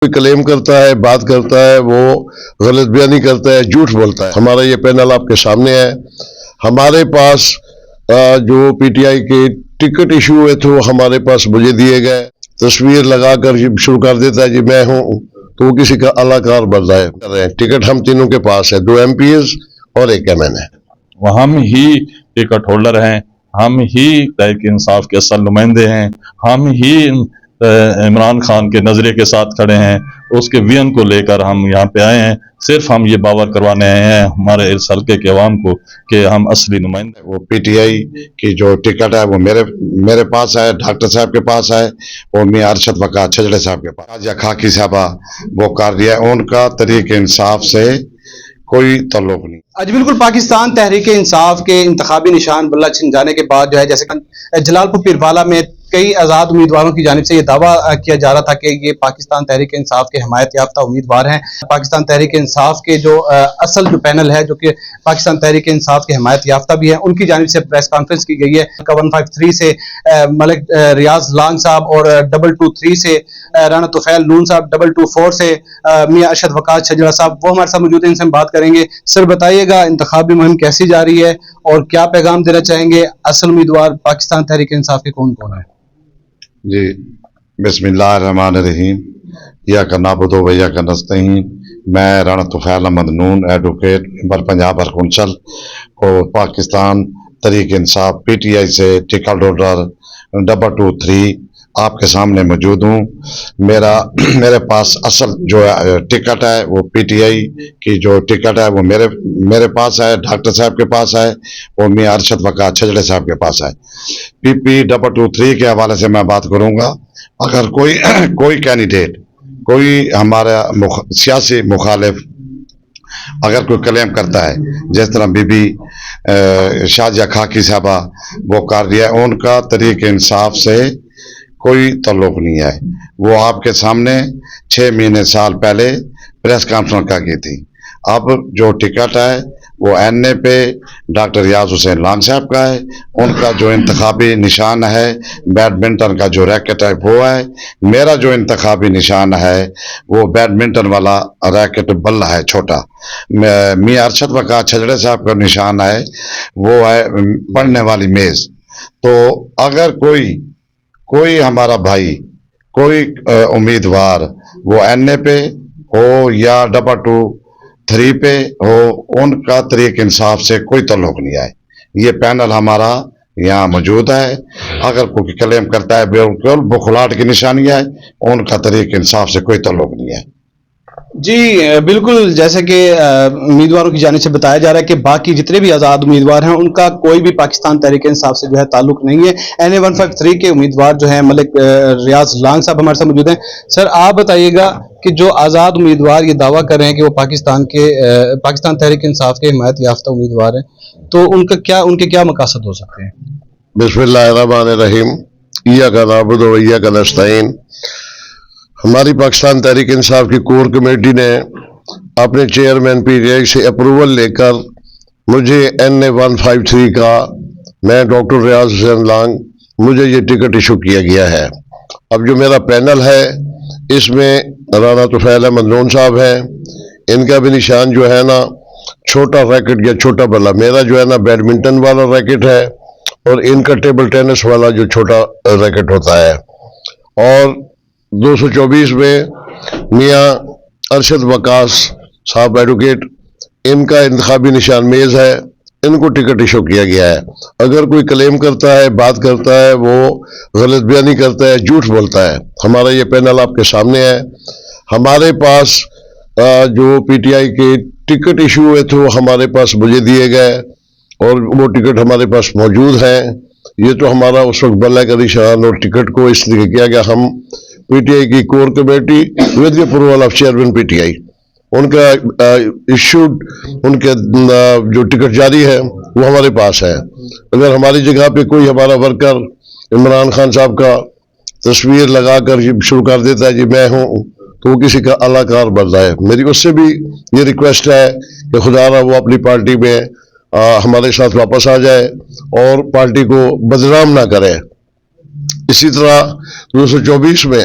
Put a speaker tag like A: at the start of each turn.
A: کوئی کلیم کرتا ہے، بات کرتا ہے، وہ غلط بیانی کرتا ہے، جھوٹ بولتا ہے۔ ہمارا یہ پینل آپ کے سامنے ہے۔ ہمارے پاس جو پی ٹی آئی کے ٹکٹ ایشو ہوئے تھے وہ ہمارے پاس مجھے دیے گئے، تصویر لگا کر شروع کر دیتا ہے جی میں ہوں، تو وہ کسی کا اداکار بن رہا ہے۔ ٹکٹ ہم تینوں کے پاس ہے، 2 MPs اور 1 MN ہے۔
B: ہم ہی ٹکٹ ہولڈر ہیں، ہم ہی تحریک انصاف کے اصل نمائندے ہیں، ہم ہی عمران خان کے نظریے کے ساتھ کھڑے ہیں، اس کے ویژن کو لے کر ہم یہاں پہ آئے ہیں۔ صرف ہم یہ باور کروانے آئے ہیں ہمارے اس حلقے کے عوام کو کہ ہم اصلی نمائندے۔
C: وہ پی ٹی آئی کی جو ٹکٹ ہے وہ میرے پاس ہے، ڈاکٹر صاحب کے پاس ہے، اور میاں ارشد وقار چھجڑے صاحب کے پاس، یا خاکی صاحبہ وہ کر دیا، ان کا تحریک انصاف سے کوئی تعلق نہیں۔
D: جی بالکل، پاکستان تحریک انصاف کے انتخابی نشان بلہ چھن جانے کے بعد جو ہے جیسے جلال پور پیربالا میں کئی آزاد امیدواروں کی جانب سے یہ دعویٰ کیا جا رہا تھا کہ یہ پاکستان تحریک انصاف کے حمایت یافتہ امیدوار ہیں۔ پاکستان تحریک انصاف کے جو اصل جو پینل ہے جو کہ پاکستان تحریک انصاف کے حمایت یافتہ بھی ہیں، ان کی جانب سے پریس کانفرنس کی گئی ہے۔ 153 سے ملک ریاض لانگ صاحب، اور 223 سے رانا طفیل نون صاحب، 224 سے میاں ارشد وقار چھجڑا صاحب، وہ ہمارے ساتھ موجود ہیں، ان سے ہم بات کریں گے۔ سر بتائیے گا انتخابی مہم کیسی جا رہی ہے اور کیا پیغام دینا چاہیں گے؟ اصل امیدوار پاکستان تحریک انصاف کے کون کون ہیں؟
C: جی بسم اللہ الرحمن الرحیم، ایاک نعبد و ایاک نستعین۔ میں رانا طفیل احمد نون، ایڈوکیٹ، ممبر پنجاب ہر کونسل اور پاکستان تحریک انصاف پی ٹی آئی سے ٹکٹ ہولڈر 223 آپ کے سامنے موجود ہوں۔ میرے پاس اصل جو ٹکٹ ہے وہ پی ٹی آئی کی جو ٹکٹ ہے وہ میرے پاس ہے، ڈاکٹر صاحب کے پاس ہے، اور میاں ارشد وقار چھجڑے صاحب کے پاس ہے۔ پی 223 کے حوالے سے میں بات کروں گا۔ اگر کوئی کینڈیڈیٹ، کوئی ہمارا سیاسی مخالف اگر کوئی کلیم کرتا ہے، جس طرح بی بی شاجہ خاکی صاحبہ وہ کر دیا، ان کا تحریک انصاف سے کوئی تعلق نہیں ہے۔ وہ آپ کے سامنے 6 مہینے سال پہلے پریس کانفرنس کا کی تھی۔ اب جو ٹکٹ ہے وہ این اے پہ ڈاکٹر ریاض حسین لانگ صاحب کا ہے۔ ان کا جو انتخابی نشان ہے بیڈمنٹن کا جو ریکٹ ہے وہ ہے۔ میرا جو انتخابی نشان ہے وہ بیڈمنٹن والا ریکٹ بلہ ہے چھوٹا۔ میاں ارشد وقار چھجڑے صاحب کا نشان ہے وہ ہے پڑھنے والی میز۔ تو اگر کوئی ہمارا بھائی، کوئی امیدوار وہ این اے پہ ہو یا 223 پہ ہو، ان کا تحریک انصاف سے کوئی تعلق نہیں ہے۔ یہ پینل ہمارا یہاں موجود ہے۔ اگر کوئی کلیم کرتا ہے بالکل بخلاٹ کی نشانی ہے، ان کا تحریک انصاف سے کوئی تعلق نہیں ہے۔
D: جی بالکل، جیسے کہ امیدواروں کی جانب سے بتایا جا رہا ہے کہ باقی جتنے بھی آزاد امیدوار ہیں ان کا کوئی بھی پاکستان تحریک انصاف سے جو ہے تعلق نہیں ہے۔ این اے 153 کے امیدوار جو ہیں ملک ریاض لانگ صاحب ہمارے ساتھ موجود ہیں۔ سر آپ بتائیے گا کہ جو آزاد امیدوار یہ دعویٰ کر رہے ہیں کہ وہ پاکستان تحریک انصاف کے حمایت یافتہ امیدوار ہیں، تو ان کے کیا مقاصد ہو سکتے ہیں؟
A: بسم اللہ الرحمن الرحیم، ایاک نعبد و ایاک نستعین۔ ہماری پاکستان تحریک انصاف کی کور کمیٹی نے اپنے چیئرمین پی ٹی آئی سے اپروول لے کر مجھے این اے 153 کا، میں ڈاکٹر ریاض حسین لانگ، مجھے یہ ٹکٹ ایشو کیا گیا ہے۔ اب جو میرا پینل ہے اس میں رانا طفیل احمد نون صاحب ہیں، ان کا بھی نشان جو ہے نا چھوٹا ریکٹ یا چھوٹا بلہ، میرا جو ہے نا بیڈمنٹن والا ریکٹ ہے، اور ان کا ٹیبل ٹینس والا جو چھوٹا ریکٹ ہوتا ہے۔ اور 224 میں میاں ارشد وقار صاحب ایڈوکیٹ، ان کا انتخابی نشان میز ہے، ان کو ٹکٹ ایشو کیا گیا ہے۔ اگر کوئی کلیم کرتا ہے، بات کرتا ہے، وہ غلط بیانی کرتا ہے، جھوٹ بولتا ہے۔ ہمارا یہ پینل آپ کے سامنے ہے۔ ہمارے پاس جو پی ٹی آئی کے ٹکٹ ایشو ہوئے تھے وہ ہمارے پاس مجھے دیے گئے، اور وہ ٹکٹ ہمارے پاس موجود ہیں۔ یہ تو ہمارا اس وقت بلہ کا نشان اور ٹکٹ کو اس لیے کیا گیا، ہم پی ٹی آئی کی core committee with the approval of chairman P T I, ان کا ایشوڈ، ان کے جو ٹکٹ جاری ہے وہ ہمارے پاس ہے۔ اگر ہماری جگہ پہ کوئی ہمارا ورکر عمران خان صاحب کا تصویر لگا کر شروع کر دیتا ہے جی میں ہوں، تو وہ کسی کا اداکار بن رہا ہے۔ میری اس سے بھی یہ ریکویسٹ ہے کہ خدا را وہ اپنی پارٹی میں ہمارے ساتھ واپس آ جائے اور پارٹی کو بدنام نہ کرے۔ اسی طرح 224 میں